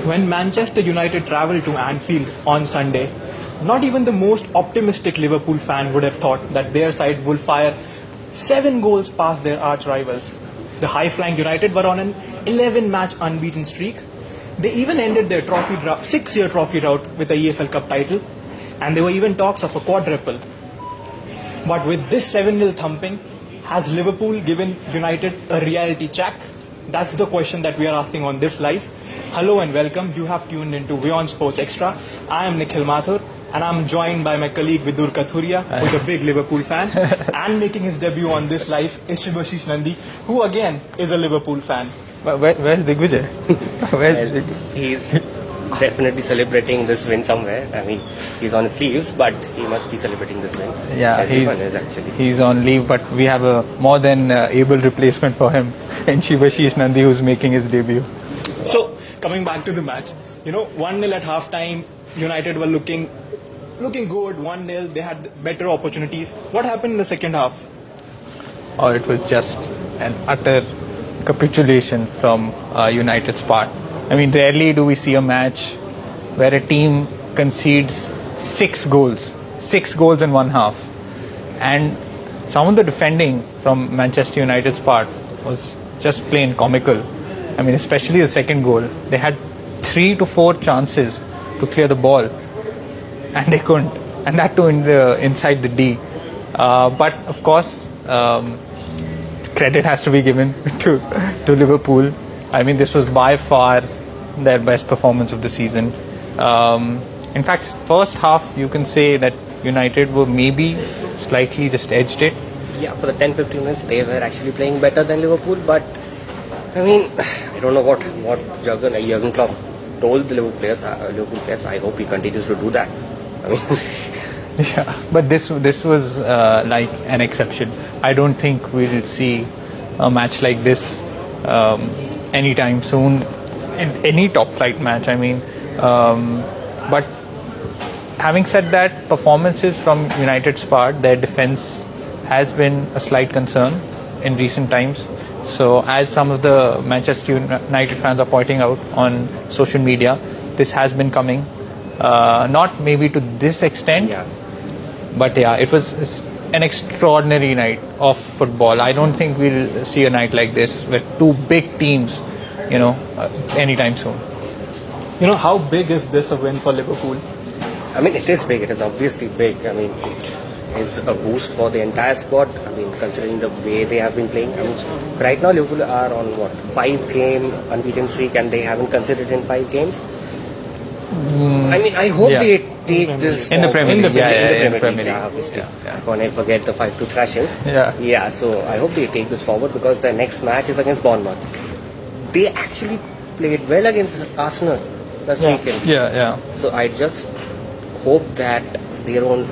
When Manchester United travelled to Anfield on Sunday, not even the most optimistic Liverpool fan would have thought that their side will fire 7 goals past their arch rivals. The high-flying United were on an 11-match unbeaten streak. They even ended their 6-year trophy route with a EFL Cup title, and there were even talks of a quadruple. But with this 7-0 thumping, has Liverpool given United a reality check? That's the question that we are asking on this live. Hello and welcome. You have tuned into WION Sports Extra. I am Nikhil Mathur, and I'm joined by my colleague Vidur Kathuria, who's a big Liverpool fan, and making his debut on this live is Shubhashish Nandi, who again is a Liverpool fan. Where's Digvijay? He's definitely celebrating this win somewhere. I mean, he's on his leave, but he must be celebrating this win. Yeah, he's on leave, but we have a more than able replacement for him in Shubhashish Nandi, who's making his debut. So, coming back to the match, 1-0 at half-time, United were looking good, 1-0, they had better opportunities. What happened in the second half? Oh, it was just an utter capitulation from United's part. I mean, rarely do we see a match where a team concedes 6 goals in one half. And some of the defending from Manchester United's part was just plain comical. I mean, especially the second goal. They had 3 to 4 chances to clear the ball, and they couldn't. And that too inside the D. But of course, credit has to be given to Liverpool. I mean, this was by far their best performance of the season. In fact, first half you can say that United were maybe slightly just edged it. Yeah, for the 10-15 minutes they were actually playing better than Liverpool, but I mean, I don't know what Jurgen Klopp told the Liverpool players. I hope he continues to do that. I mean, yeah, but this was like an exception. I don't think we'll see a match like this anytime soon in any top flight match. I mean, but having said that, performances from United's part, their defense has been a slight concern in recent times. So as some of the Manchester United fans are pointing out on social media, this has been coming, not maybe to this extent, but yeah, it was an extraordinary night of football. I don't think we'll see a night like this with two big teams, anytime soon. How big is this a win for Liverpool? I mean, it is big. It is obviously big. I mean, it is a boost for the entire squad. I mean, considering the way they have been playing. I mean, right now Liverpool are on 5-game unbeaten streak, and they haven't conceded in 5 games. I mean, I hope they take this in the Premier League. In the Premier League, obviously. Can't I forget the 5-2 thrashing? Yeah. So I hope they take this forward, because the next match is against Bournemouth. They actually played well against Arsenal last weekend. Yeah. So I just hope that they don't,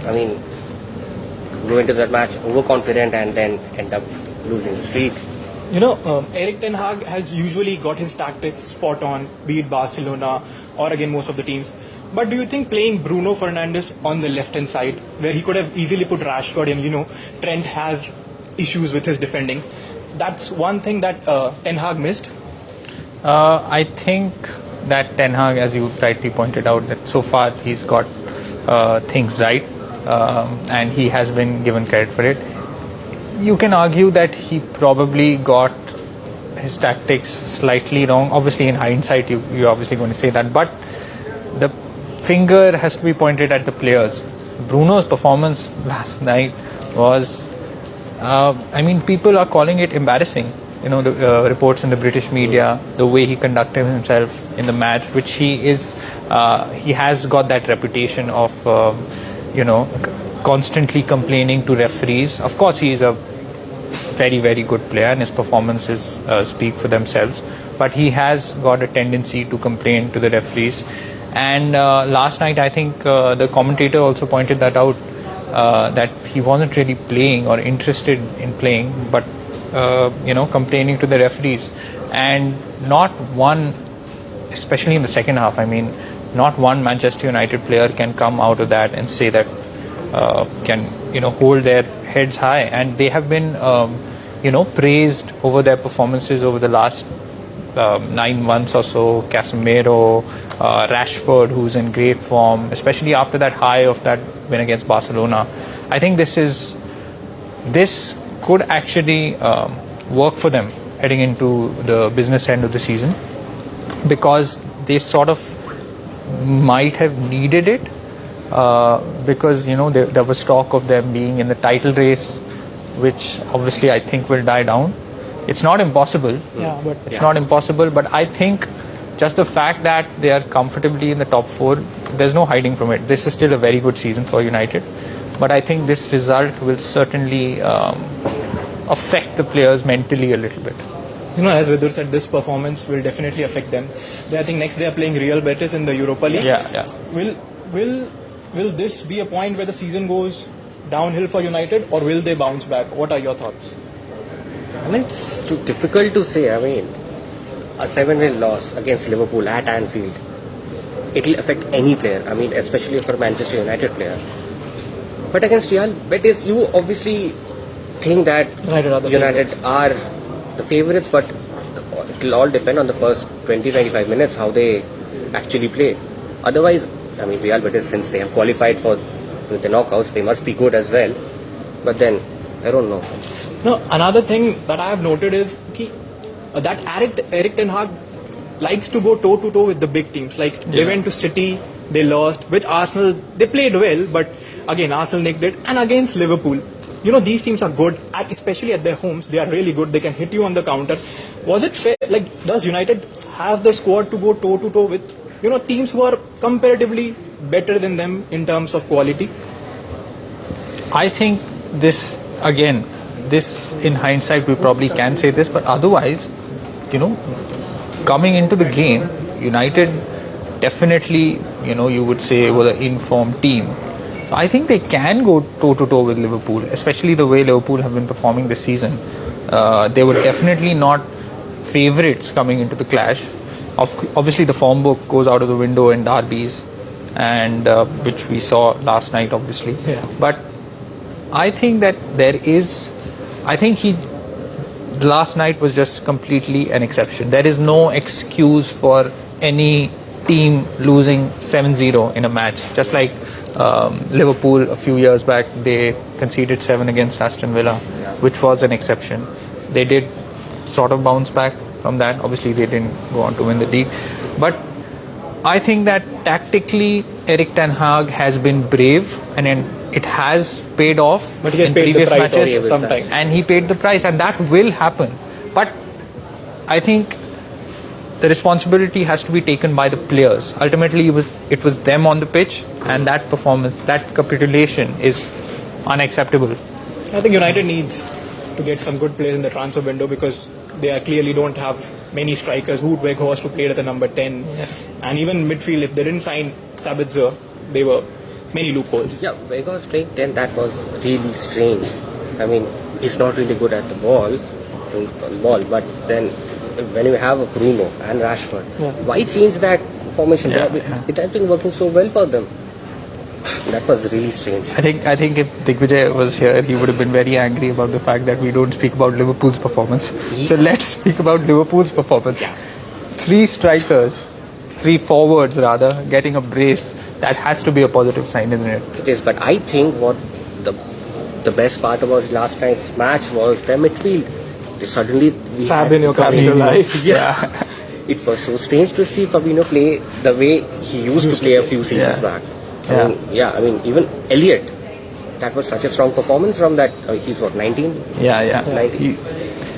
go into that match overconfident and then end up losing the streak. Erik Ten Hag has usually got his tactics spot on, be it Barcelona or again most of the teams. But do you think playing Bruno Fernandes on the left-hand side, where he could have easily put Rashford in, Trent has issues with his defending, that's one thing that Ten Hag missed? I think that Ten Hag, as you rightly pointed out, that so far he's got things right, and he has been given credit for it. You can argue that he probably got his tactics slightly wrong. Obviously, in hindsight, you're obviously going to say that, but the finger has to be pointed at the players. Bruno's performance last night was, people are calling it embarrassing. The reports in the British media, the way he conducted himself in the match, which he has got that reputation of, constantly complaining to referees. Of course, he is a very, very good player, and his performances speak for themselves. But he has got a tendency to complain to the referees. And last night, I think the commentator also pointed that out, that he wasn't really playing or interested in playing, but complaining to the referees. And not one, especially in the second half, not one Manchester United player can come out of that and say that can hold their heads high. And they have been praised over their performances over the last 9 months or so. Casemiro, Rashford, who's in great form, especially after that high of that win against Barcelona. I think this could actually work for them heading into the business end of the season, because they sort of might have needed it, because there was talk of them being in the title race, which obviously I think will die down. It's not impossible. Not impossible, but I think just the fact that they are comfortably in the top four, there's no hiding from it. This is still a very good season for United, but I think this result will certainly affect the players mentally a little bit. As Vidur said, this performance will definitely affect them. I think next they are playing Real Betis in the Europa League. Will this be a point where the season goes downhill for United, or will they bounce back? What are your thoughts? I mean, it's too difficult to say. I mean, a 7-0 loss against Liverpool at Anfield, it will affect any player. I mean, especially for a Manchester United player. But against Real Betis, you obviously think that United are the favourites, but it will all depend on the first 20-25 minutes, how they actually play. Otherwise, I mean, Real Betis, since they have qualified for the knockouts, they must be good as well. But then, I don't know. No, another thing that I have noted is that Erik Ten Hag likes to go toe-to-toe with the big teams. Like, they went to City, they lost. With Arsenal, they played well, but again, Arsenal nicked it. And against Liverpool, these teams are good, especially at their homes. They are really good. They can hit you on the counter. Was it fair? Like, does United have the squad to go toe-to-toe with, teams who are comparatively better than them in terms of quality? I think this in hindsight we probably can say this, but otherwise, coming into the game, United definitely, you would say, were an informed team. So I think they can go toe-to-toe with Liverpool, especially the way Liverpool have been performing this season. They were definitely not favourites coming into the clash. Obviously, the form book goes out of the window in derbies, and which we saw last night, obviously. But I think that last night was just completely an exception. There is no excuse for any team losing 7-0 in a match. Just like Liverpool a few years back, they conceded 7 against Aston Villa, which was an exception. They did sort of bounce back from that. Obviously, they didn't go on to win the league. But I think that tactically, Erik Ten Hag has been brave, and it has paid off in previous matches. And he paid the price, and that will happen. But I think the responsibility has to be taken by the players. Ultimately, it was them on the pitch, and that performance, that capitulation is unacceptable. I think United needs to get some good players in the transfer window, because they clearly don't have many strikers. Wout Weghorst, who played at the number 10, and even midfield, if they didn't sign Sabitzer, there were many loopholes. Yeah, Weghorst playing 10, that was really strange. I mean, he's not really good at the ball, but then when you have a Bruno and Rashford, why change that formation? It has been working so well for them. That was really strange. I think if Digvijay was here, he would have been very angry about the fact that we don't speak about Liverpool's performance. So let's speak about Liverpool's performance. 3 strikers, 3 forwards rather, getting a brace. That has to be a positive sign, isn't it? It is, but I think what the best part about last night's match was their midfield. Fabinho coming to life. It was so strange to see Fabinho play the way he used to play a few seasons back. I mean, even Elliott, that was such a strong performance from that. He's what, 19? 19.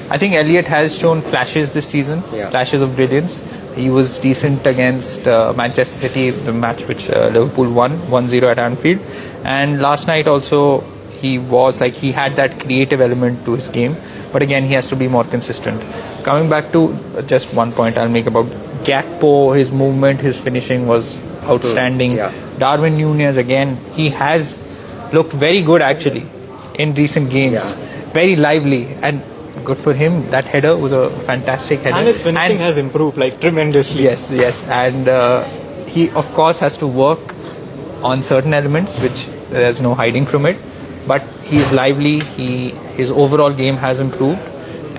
I think Elliott has shown flashes this season, flashes of brilliance. He was decent against Manchester City, the match which Liverpool won 1-0 at Anfield. And last night also, he had that creative element to his game. But again, he has to be more consistent. Coming back to just one point I'll make about Gakpo, his movement, his finishing was outstanding. Darwin Núñez, again, he has looked very good actually in recent games. Very lively, and good for him. That header was a fantastic header. And his finishing has improved tremendously. Yes. And he of course has to work on certain elements, which there's no hiding from it. But he is lively, his overall game has improved,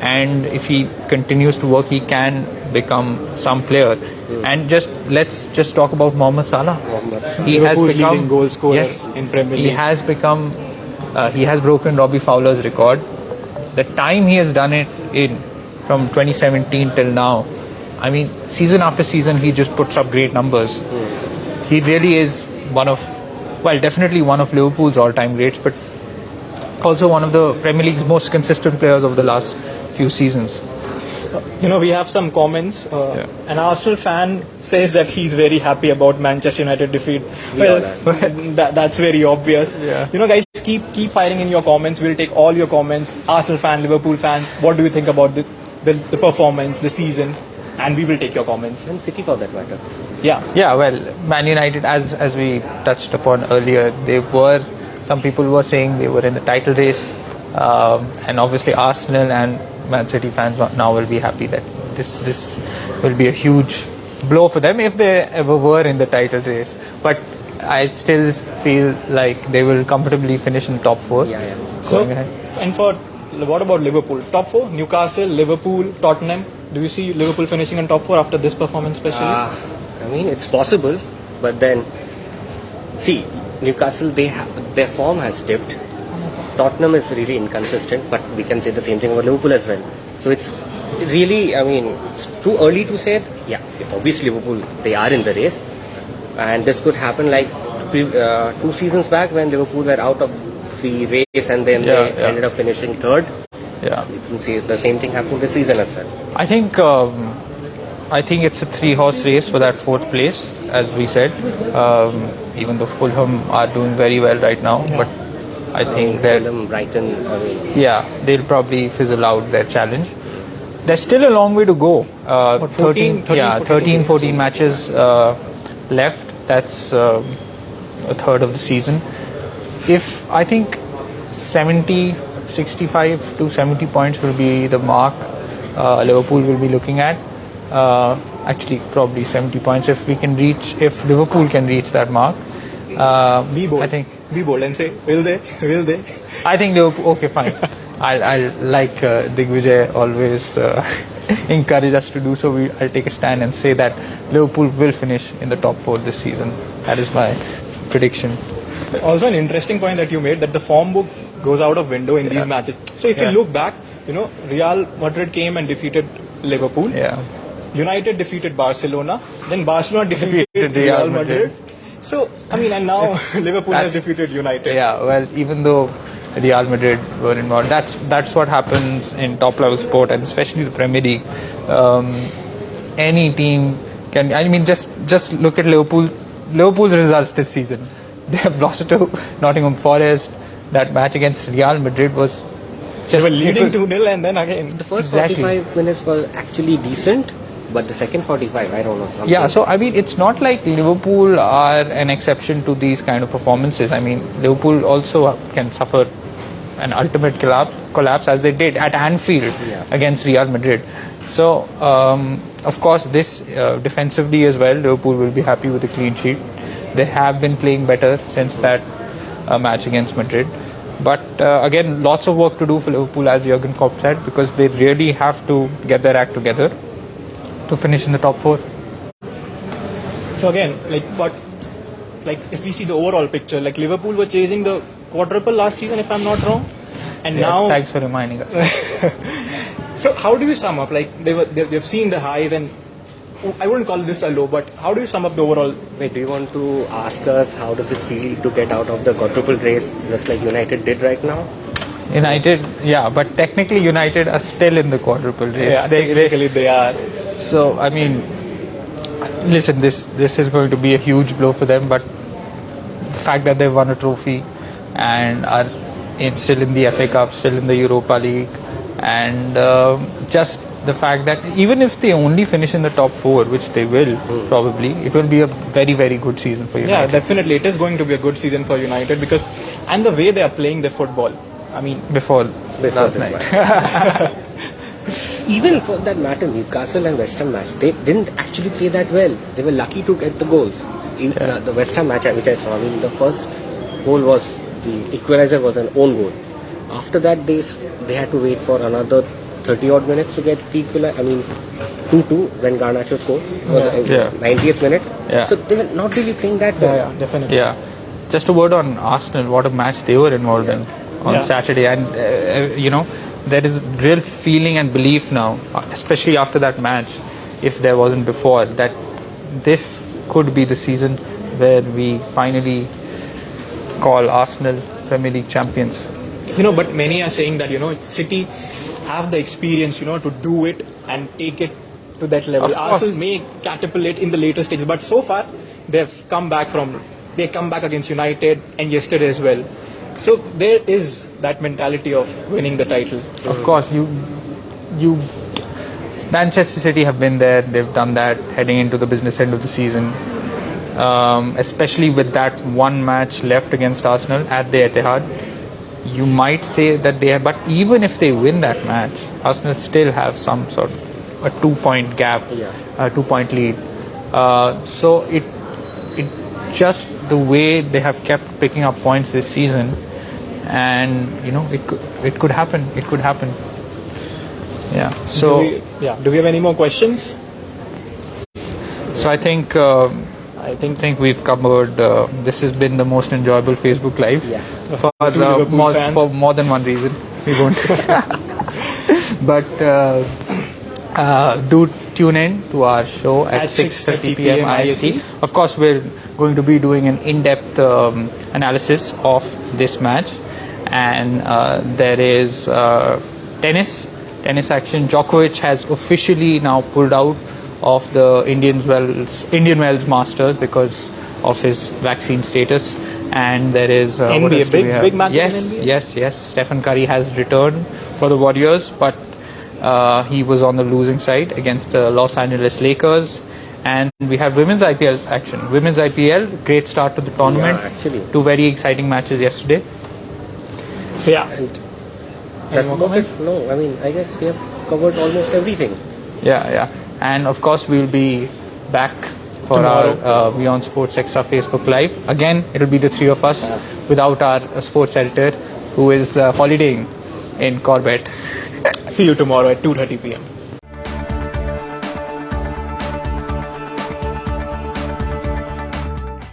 and if he continues to work, he can become some player. And let's just talk about Mohamed Salah. He has Liverpool's become leading goal scorer yes, in Premier he League. has become he has broken Robbie Fowler's record. The time he has done it in, from 2017 till now, I mean, season after season, he just puts up great numbers. He really is definitely one of Liverpool's all-time greats, but also one of the Premier League's most consistent players of the last few seasons. We have some comments. An Arsenal fan says that he's very happy about Manchester United defeat. That's very obvious. Guys, keep firing in your comments. We'll take all your comments. Arsenal fan, Liverpool fans, what do you think about the performance, the season? And we will take your comments. And City for that matter. Yeah, well, Man United, as we touched upon earlier, some people were saying they were in the title race, and obviously Arsenal and Man City fans now will be happy that this will be a huge blow for them if they ever were in the title race. But I still feel like they will comfortably finish in top 4. So, and what about Liverpool? Top 4? Newcastle, Liverpool, Tottenham. Do you see Liverpool finishing in top 4 after this performance especially? I mean, it's possible, but then, see, Newcastle, their form has dipped. Tottenham is really inconsistent, but we can say the same thing about Liverpool as well. So it's really, I mean, it's too early to say. Obviously Liverpool, they are in the race. And this could happen like 2 seasons back when Liverpool were out of the race and then they ended up finishing 3rd. You can see the same thing happening this season as well. I think it's a 3-horse race for that 4th place, as we said. Even though Fulham are doing very well right now, but I think that Brighton, they'll probably fizzle out their challenge. There's still a long way to go. 13-14 matches left. That's a third of the season. If I think 65 to 70 points will be the mark Liverpool will be looking at. Actually, probably 70 points if Liverpool can reach that mark. Be bold. I think. Be bold and say, will they? Will they? I think Liverpool. Okay, fine. I'll like Digvijay always encourage us to do so. I'll take a stand and say that Liverpool will finish in the top 4 this season. That is my prediction. Also, an interesting point that you made, that the form book goes out of window in these matches. So if you look back, Real Madrid came and defeated Liverpool. United defeated Barcelona. Then Barcelona defeated Real Madrid. So, I mean, and now Liverpool has defeated United. Yeah, well, even though Real Madrid were involved, that's what happens in top level sport, and especially the Premier League. Any team can. I mean, just look at Liverpool's results this season. They have lost to Nottingham Forest. That match against Real Madrid was just... They were leading 2-0 and then again. The first 45 minutes were actually decent, but the second 45, I don't know. So I mean, it's not like Liverpool are an exception to these kind of performances. I mean, Liverpool also can suffer an ultimate collapse as they did at Anfield against Real Madrid. So, of course, this defensively as well, Liverpool will be happy with a clean sheet. They have been playing better since that match against Madrid. But again, lots of work to do for Liverpool, as Jurgen Klopp said, because they really have to get their act together to finish in the top 4. So again, if we see the overall picture, like Liverpool were chasing the quadruple last season, if I'm not wrong, and now. Thanks for reminding us. So how do you sum up? Like they've seen the highs, and I wouldn't call this a low, but how do you sum up the overall? Wait, do you want to ask us how does it feel to get out of the quadruple race just like United did right now? United, but technically United are still in the quadruple race. Yeah, technically they are. So, I mean, listen, this is going to be a huge blow for them, but the fact that they've won a trophy and are still in the FA Cup, still in the Europa League, and just the fact that even if they only finish in the top 4, which they will probably, it will be a very, very good season for United. Yeah, definitely. It is going to be a good season for United and the way they are playing their football. I mean, before last night. Even for that matter, Newcastle and West Ham match, they didn't actually play that well. They were lucky to get the goals. The West Ham match, which I saw, I mean, the first goal was, the equalizer was an own goal. After that, they had to wait for another 30 odd minutes to get the equalizer. I mean, 2-2 when Garnacho scored. It was Yeah. 90th minute. Yeah. So they were not really playing that well. Yeah, definitely. Yeah. Just a word on Arsenal. What a match they were involved in on Yeah. Saturday, and there is real feeling and belief now, especially after that match, if there wasn't before, that this could be the season where we finally call Arsenal Premier League champions. But many are saying that, City have the experience, to do it and take it to that level. Of course. Arsenal may catapult in the later stages, but so far they've come back against United and yesterday as well. So there is that mentality of winning the title. Of course, Manchester City have been there. They've done that heading into the business end of the season, especially with that one match left against Arsenal at the Etihad. You might say that they have, but even if they win that match, Arsenal still have some sort of a 2-point gap, a 2-point lead. So it just the way they have kept picking up points this season, and it could happen. It could happen. Yeah. So do we have any more questions? So I think we've covered. This has been the most enjoyable Facebook Live for more than one reason. We won't. But do tune in to our show at 6:30 p.m. IST. Of course, we're going to be doing an in-depth analysis of this match, and there is tennis action. Djokovic has officially now pulled out of the Indian Wells Masters because of his vaccine status, and there is NBA, big match. Yes. Stephen Curry has returned for the Warriors, but he was on the losing side against the Los Angeles Lakers. And we have women's IPL action. Women's IPL, great start to the tournament. Yeah, actually. 2 very exciting matches yesterday. So That's about it. No, I mean, I guess we have covered almost everything. Yeah. And of course, we'll be back for Tomorrow. our WION Sports Extra Facebook Live. Again, it'll be the three of us without our sports editor who is holidaying in Corbett. See you tomorrow at 2:30 p.m.